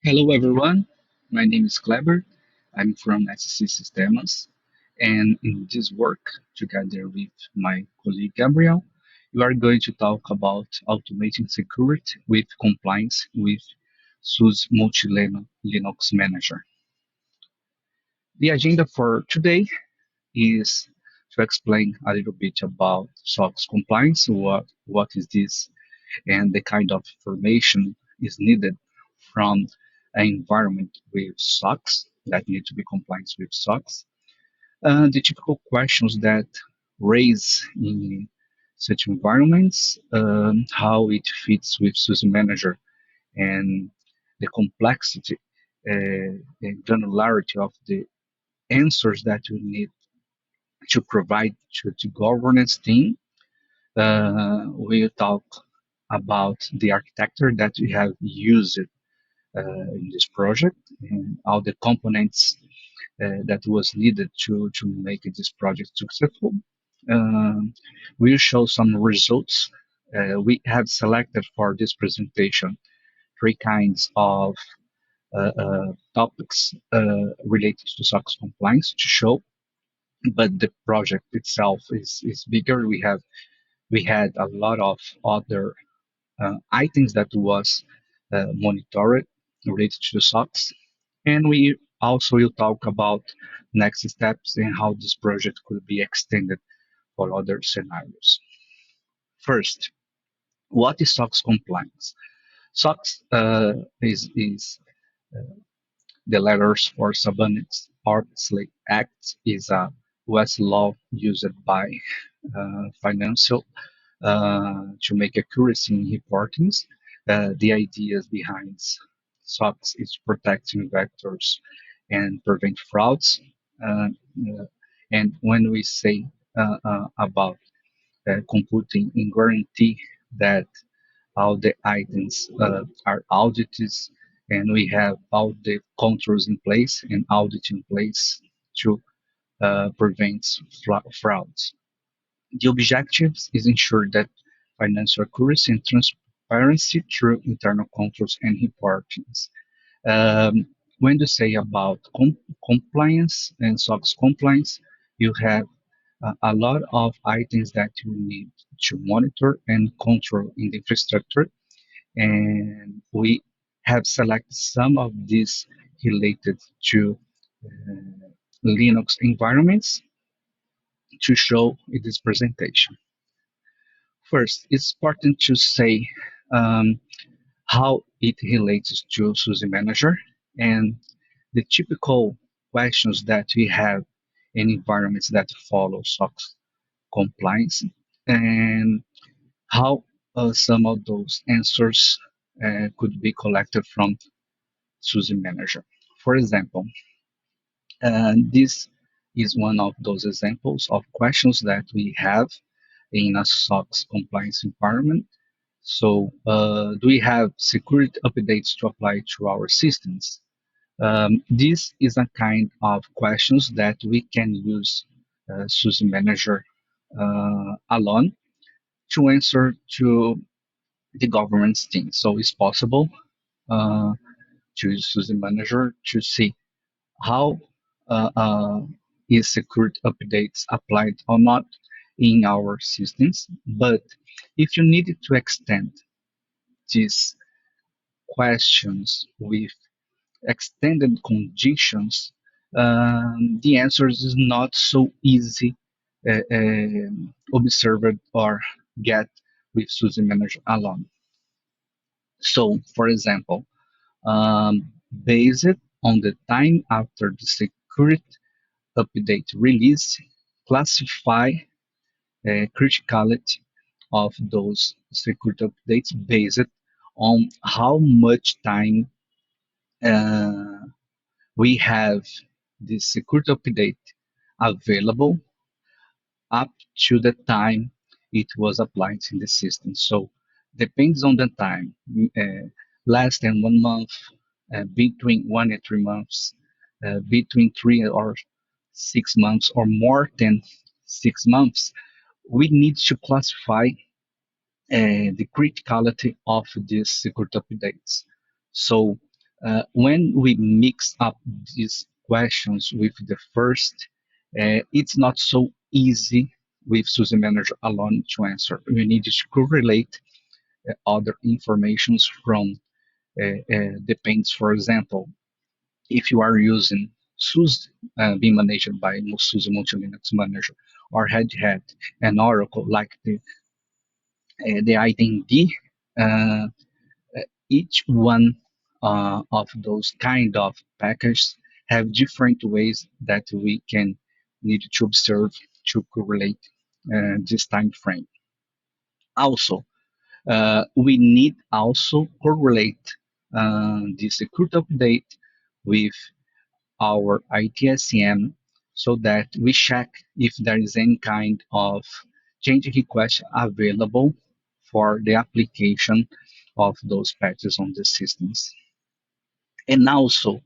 Hello everyone, my name is Kleber. I'm from SC Systems, and in this work, together with my colleague Gabriel, we are going to talk about automating security with compliance with SUSE Multi-Linux Manager. The agenda for today is to explain a little bit about SOX compliance, what is this, and the kind of information is needed from an environment with SOX that need to be compliant with SOX. The typical questions that raise in such environments, how it fits with SUSE Manager, and the complexity and granularity of the answers that you need to provide to governance team. We'll talk about the architecture that we have used in this project and all the components that was needed to make this project successful. Um, we'll show some results. We have selected for this presentation three kinds of topics related to SOX compliance to show, but the project itself is bigger. We had a lot of other items that was monitored related to SOX. And we also will talk about next steps and how this project could be extended for other scenarios. First, what is SOX compliance? SOX is the letters for Sarbanes-Oxley Act is a US law used by financial to make accuracy in reportings. The ideas behind SOX is protecting vectors and prevent frauds. Uh, uh, and when we say about computing and guarantee that all the items are audited and we have all the controls in place and audit in place to prevent frauds. The objectives is ensure that financial accuracy and transparency through internal controls and reportings. Um, when you say about compliance and SOX compliance, you have a lot of items that you need to monitor and control in the infrastructure, and we have selected some of these related to Linux environments to show in this presentation. First, it's important to say how it relates to SUSE Manager and the typical questions that we have in environments that follow SOX compliance and how some of those answers could be collected from SUSE Manager. For example, this is one of those examples of questions that we have in a SOX compliance environment. So, do we have security updates to apply to our systems? This is a kind of questions that we can use SUSE Manager alone to answer to the governance team. So it's possible uh, to use SUSE Manager to see how uh, uh, is security updates applied or not in our systems. But if you needed to extend these questions with extended conditions, the answer is not so easy observed or get with SUSE Manager alone. So, for example, based on the time after the security update release, classify criticality of those security updates based on how much time uh, we have the security update available up to the time it was applied in the system. So depends on the time, less than 1 month, between 1 and 3 months, between 3 or 6 months, or more than 6 months. We need to classify the criticality of these security updates. So When we mix up these questions with the first, it's not so easy with SUSE Manager alone to answer. We need to correlate other informations from depends, for example, if you are using SUSE being managed by SUSE Multi-Linux Manager or Red Hat and Oracle, like the IDD, uh, each one of those kind of packages have different ways that we can need to observe to correlate this time frame. Also, we need also correlate the security update with our ITSM so that we check if there is any kind of change request available for the application of those patches on the systems. And also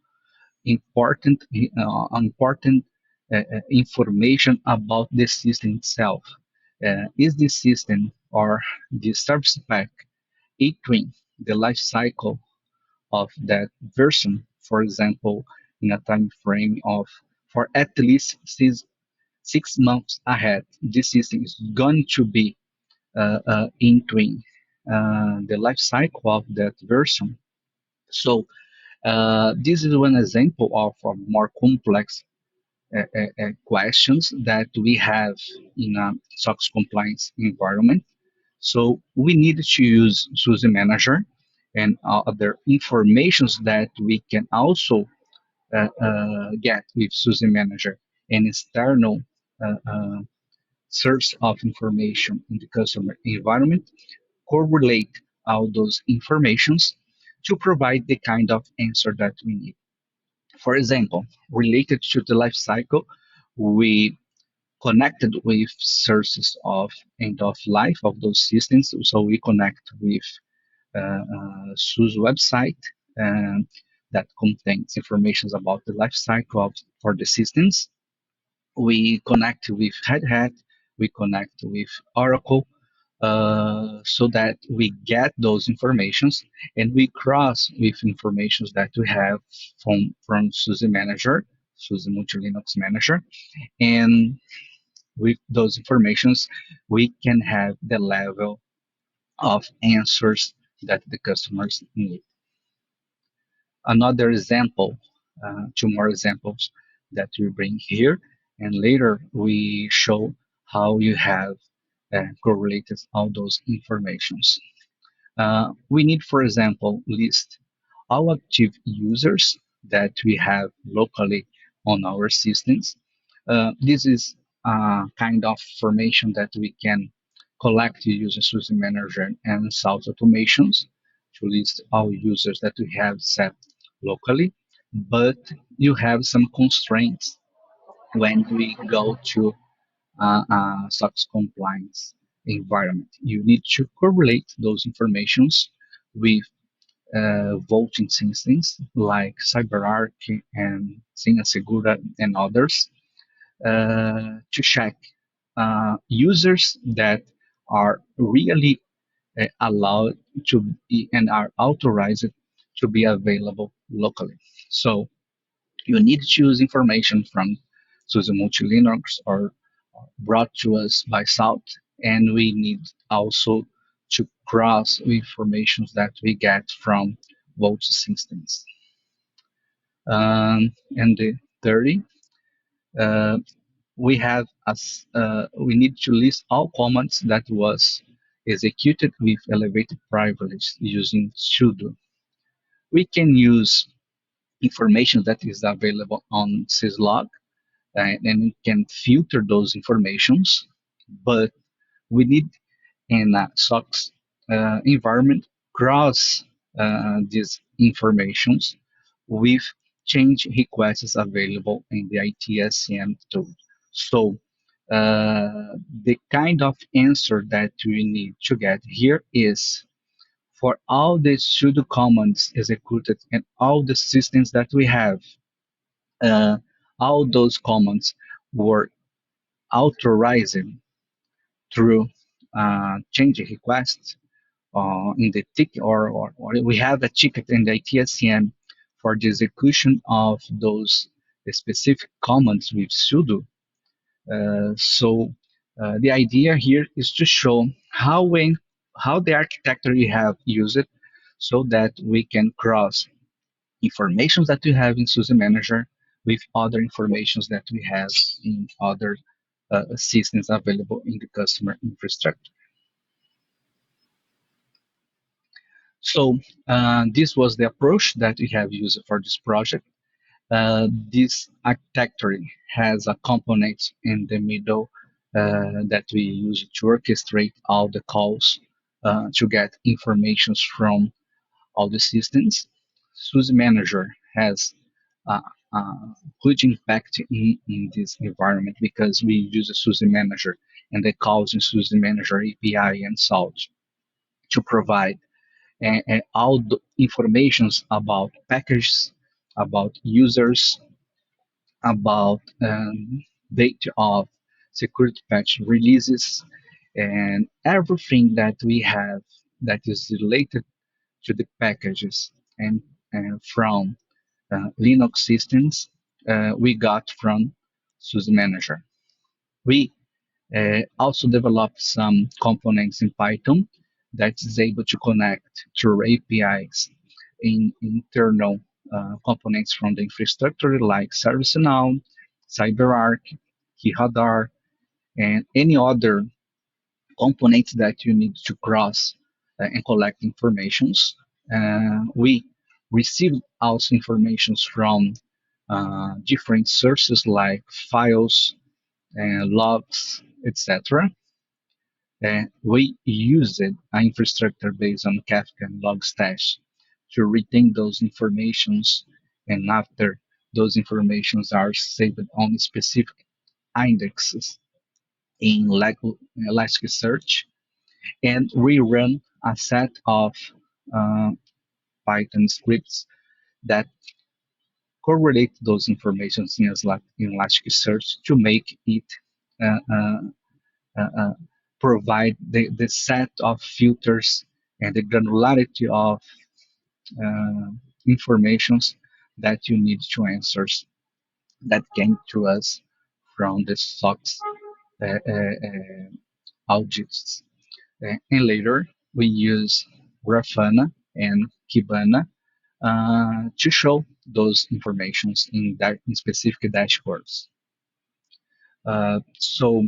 important information about the system itself. Is the system or the service pack entering the life cycle of that version, for example, in a time frame of for at least 6 months ahead, this system is going to be entering the life cycle of that version. So this is one example of a more complex questions that we have in a SOX compliance environment. So we need to use SUSE Manager and other informations that we can also get with SUSE Manager and external source of information in the customer environment, correlate all those informations to provide the kind of answer that we need. For example, related to the life cycle, we connected with sources of end of life of those systems. So we connect with SUSE website that contains information about the life cycle for the systems. We connect with Red Hat, we connect with Oracle, so that we get those informations and we cross with informations that we have from SUSE Manager, SUSE Multi-Linux Manager, and with those informations, we can have the level of answers that the customers need. Another example, two more examples that we bring here, and later we show how you have correlated all those informations. We need, for example, list all active users that we have locally on our systems. This is a kind of information that we can collect using SUSE Manager and Salt automations to list all users that we have set locally, but you have some constraints when we go to SOX compliance environment. You need to correlate those informations with voting systems like CyberArk and Senha Segura and others to check users that are really allowed to be and are authorized to be available locally. So you need to use information from SUSE Multi-Linux or brought to us by Salt, and we need also to cross information that we get from both systems. And the 30, uh, we have as we need to list all commands that was executed with elevated privilege using sudo. We can use information that is available on syslog and we can filter those informations, but we need in a SOX environment cross these informations with change requests available in the ITSM tool. So the kind of answer that we need to get here is for all the sudo commands executed and all the systems that we have, uh, all those commands were authorized through change requests in the ticket or we have a ticket in the ITSM for the execution of those specific commands with sudo. So the idea here is to show how the architecture you have used it so that we can cross informations that we have in SUSE Manager with other informations that we have in other systems available in the customer infrastructure. So this was the approach that we have used for this project. This architecture has a component in the middle that we use to orchestrate all the calls to get informations from all the systems. SUSE Manager has a huge impact in this environment because we use a SUSE Manager and the calls in SUSE Manager API and SALT to provide all the informations about packages, about users, about date of security patch releases, and everything that we have that is related to the packages and from Linux systems we got from SUSE Manager. We also developed some components in Python that is able to connect through APIs in internal components from the infrastructure like ServiceNow, CyberArk, Keyradar, and any other components that you need to cross and collect informations. We receive also informations from different sources like files and logs, etc. We used an infrastructure based on Kafka and Logstash to retain those informations, and after those informations are saved on specific indexes in Elasticsearch, and we run a set of uh, Python scripts that correlate those informations in Elasticsearch to make it uh, uh, uh, provide the set of filters and the granularity of uh, informations that you need to answer that came to us from the SOX audits. And later, we use Grafana and Kibana to show those informations in specific dashboards. So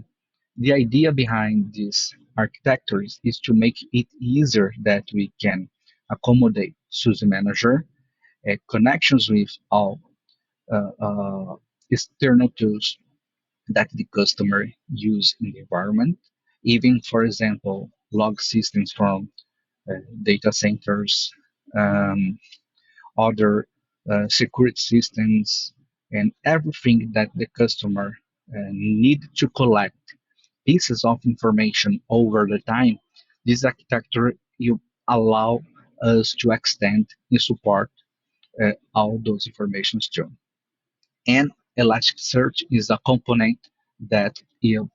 the idea behind this architecture is to make it easier that we can accommodate SUSE Manager connections with all external tools that the customer use in the environment, even, for example, log systems from data centers, um, other security systems, and everything that the customer need to collect pieces of information over the time. This architecture you allow us to extend and support all those informations too. And Elasticsearch is a component that you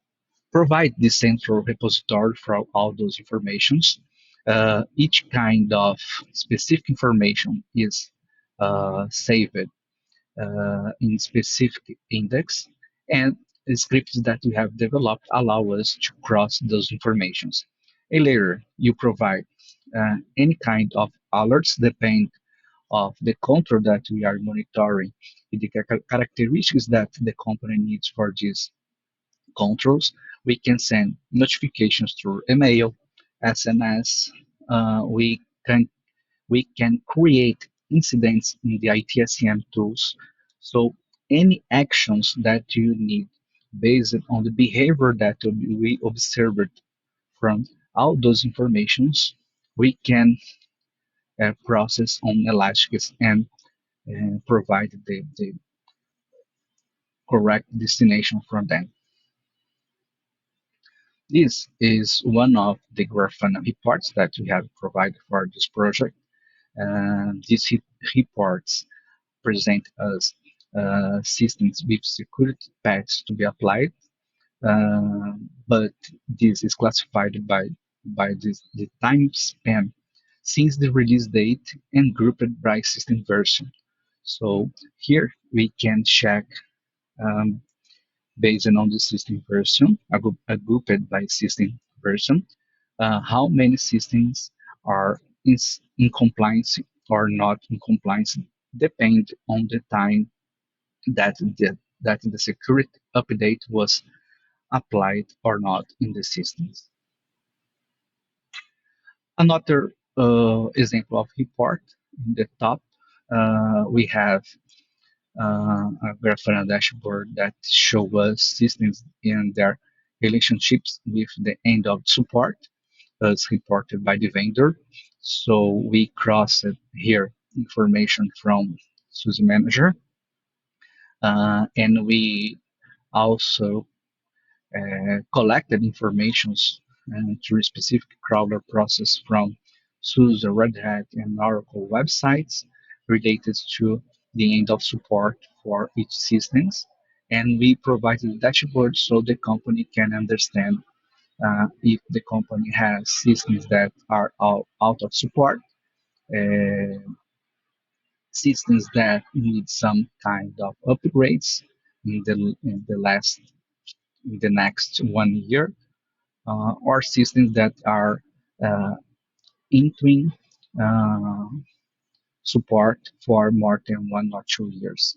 provide the central repository for all those informations. Each kind of specific information is saved in specific index, and the scripts that we have developed allow us to cross those informations. And later, you provide any kind of alerts depend of the control that we are monitoring, the characteristics that the company needs for these controls. We can send notifications through email, SMS. We can create incidents in the ITSM tools. So any actions that you need based on the behavior that we observed from all those informations, we can process on Elastic and provide the correct destination from them. This is one of the Grafana reports that we have provided for this project. These reports present us systems with security patches to be applied, but this is classified by the time span since the release date and grouped by system version. So here we can check um, based on the system version, grouped by system version, how many systems are in compliance or not in compliance depend on the time that the security update was applied or not in the systems. Another example of report in the top, we have a Grafana dashboard that shows us systems and their relationships with the end of support as reported by the vendor. So we crossed here information from SUSE Manager, and we also collected informations through specific crawler process from SUSE, Red Hat, and Oracle websites related to the end of support for each systems. And we provided dashboards so the company can understand if the company has systems that are out of support, uh, systems that need some kind of upgrades in the next 1 year, or systems that are uh, entering uh, support for more than 1 or 2 years.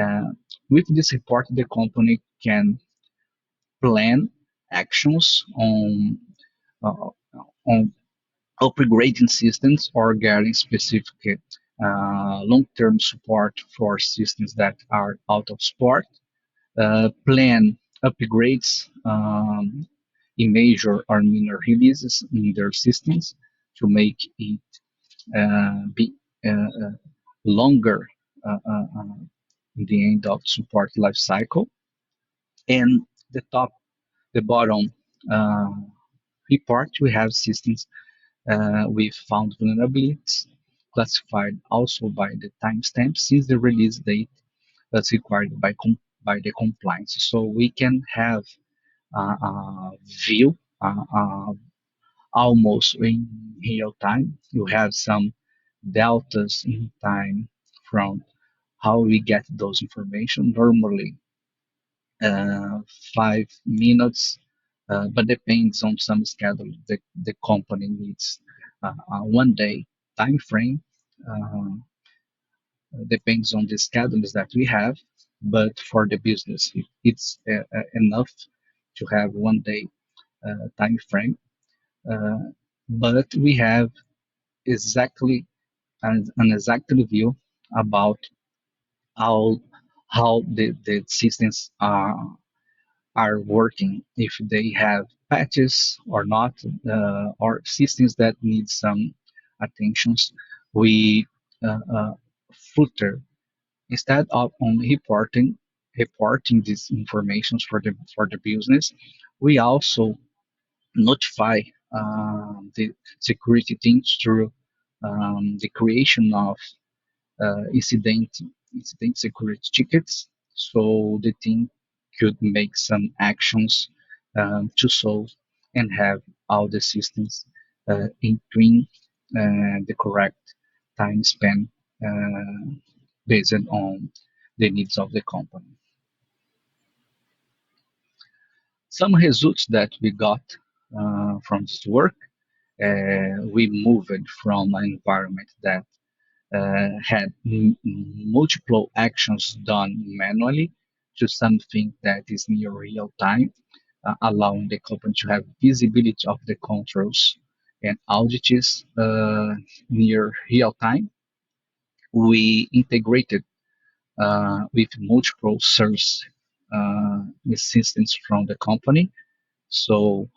Uh, with this report, the company can plan actions uh, on upgrading systems or getting specific long-term support for systems that are out of support, plan upgrades in major or minor releases in their systems to make it be longer in the end of support life cycle. And the bottom uh, report, we have systems we found vulnerabilities classified also by the timestamp since the release date that's required by the compliance. So we can have a view almost in real time. You have some deltas in time from how we get those information. Normally, uh, 5 minutes, but depends on some schedule. The company needs a 1 day time frame. Uh, depends on the schedules that we have, but for the business, it's enough to have 1 day time frame. Uh, but we have exactly an exact view about how the systems are working, if they have patches or not, or systems that need some attentions. We filter instead of only reporting these informations for the business. We also notify the security teams through the creation of uh, incident incident security tickets, so the team could make some actions to solve and have all the systems entering the correct time span uh, based on the needs of the company. Some results that we got from this work, we moved from an environment that had multiple actions done manually to something that is near real time, allowing the company to have visibility of the controls and audits near real time. We integrated with multiple source systems from the company. So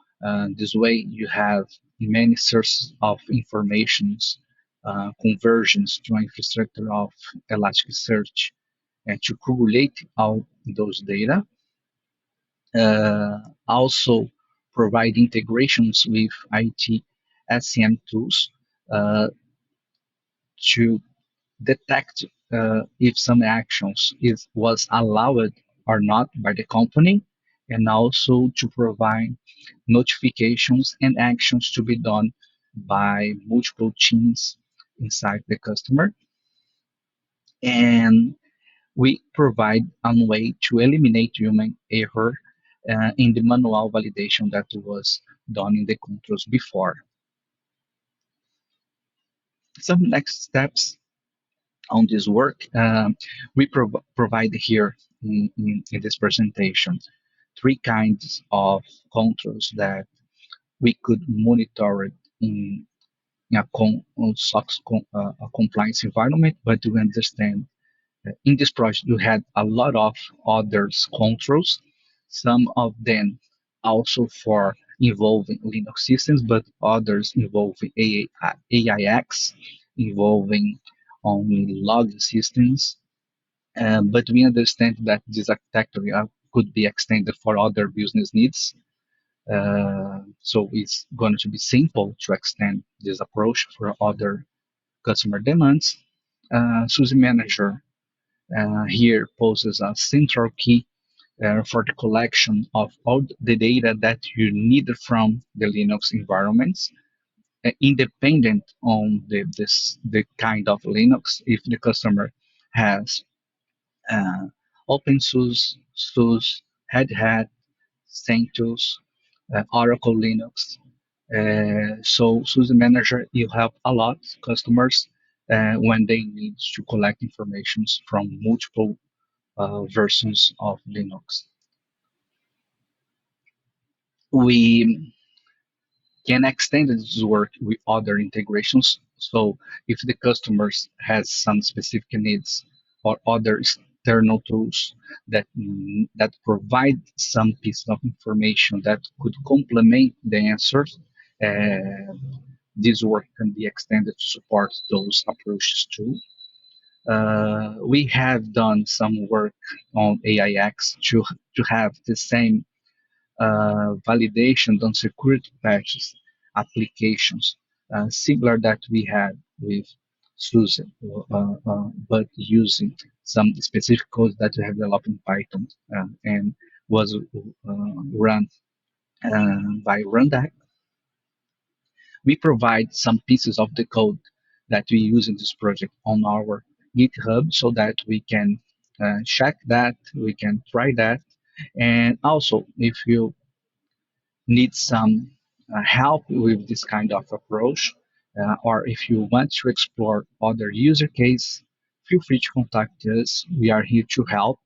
this way you have many sources of informations, conversions to infrastructure of Elasticsearch and to correlate all those data. Also provide integrations with ITSM tools uh, to detect if some actions was allowed or not by the company, and also to provide notifications and actions to be done by multiple teams inside the customer. And we provide a way to eliminate human error in the manual validation that was done in the controls before. Some next steps on this work, we provide here in this presentation three kinds of controls that we could monitor it in a SOX a compliance environment, but to understand in this project you had a lot of other controls, some of them also for involving Linux systems, but others involving AIX, involving only log systems. But we understand that this architecture could be extended for other business needs. So it's going to be simple to extend this approach for other customer demands. SUSE Manager here poses a central key for the collection of all the data that you need from the Linux environments, independent on the kind of Linux. If the customer has uh, OpenSUSE, SUSE, Red Hat, CentOS, Oracle Linux. So SUSE Manager, you help a lot customers when they need to collect information from multiple versions of Linux. We can extend this work with other integrations. So if the customers has some specific needs or other external tools that provide some piece of information that could complement the answers, uh, this work can be extended to support those approaches too. We have done some work on AIX to have the same validation on security patches applications, similar that we had with SUSE, but using some specific code that we have developed in Python and was run by Rundeck. We provide some pieces of the code that we use in this project on our GitHub so that we can check that, we can try that. And also, if you need some help with this kind of approach, or if you want to explore other user case, feel free to contact us. We are here to help.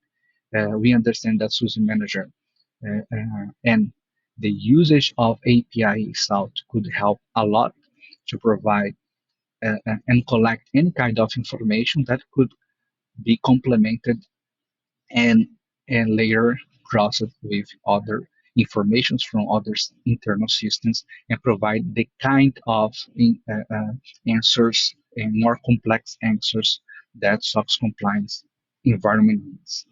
We understand that SUSE Manager and the usage of API Salt could help a lot to provide and collect any kind of information that could be complemented and later cross it with other informations from other internal systems and provide the kind of answers and more complex answers that SOX compliance environment needs.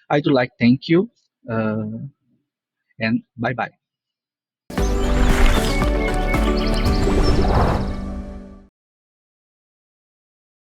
I would like thank you and bye bye.